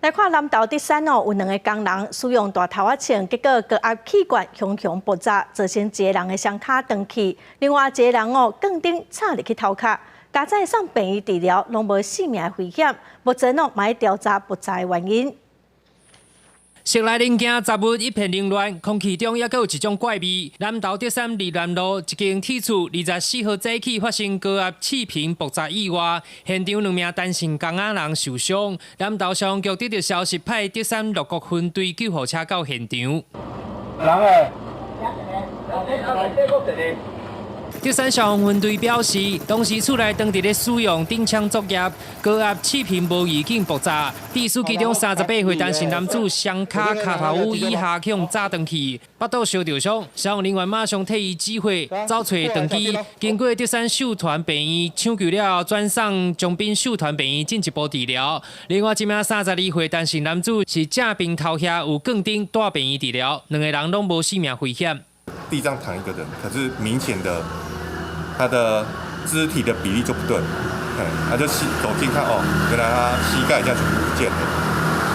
来看南投德山哦，有2个工人使用大头仔枪，结果高压气管熊熊爆炸，造成一个人的双脚断去，另外一个人哦杠顶插入去头壳，加在送病院治疗，拢无性命危险。目前哦，嘛在调查爆炸的原因。 室内零件杂物一片凌乱，空气中也有一种怪味。南投德山立南路一间铁厝，24号早起发生高压气瓶爆炸意外，现场2名单身工仔人受伤。南投消防局得到消息，派德山6国分队救护车到现场。德山消防分队表示，当时厝内当伫咧使用定枪作业，高压气瓶无预警爆炸，致使其中38岁单身男子双脚脚头骨以下向炸断去，腹肚烧着伤。消防人员马上替伊指挥，找找长机。经过德山秀团病院抢救了后，转送中滨秀团病院进一步治疗。另外一名32岁单身男子是正病头下有杠顶带病院治疗，2个人拢无性命危险。地上躺一个人，可是明显的。 他的肢体的比例就不对，他就走近看哦，原来他膝盖这样全部不见了，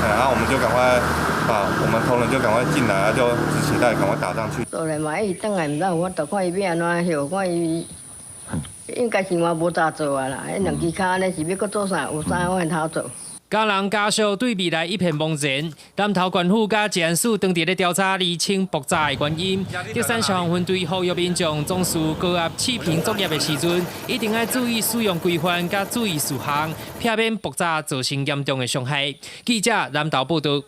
然后我们就赶快把我们同仁就赶快进来，就止血带赶快打上去。后来嘛，伊转来唔知有法度看伊要安怎休，看伊应该生活无咋做啊啦，迄2只脚安尼是要搁做啥？有啥法通做？ 家人家属对未来一片茫然。南投县府甲治安署当地咧调查厘清爆炸的原因。德山消防分队呼吁民众从事高压气瓶作业的时阵，一定要注意使用规范，甲注意事项，避免爆炸造成严重的伤害。记者南投报道。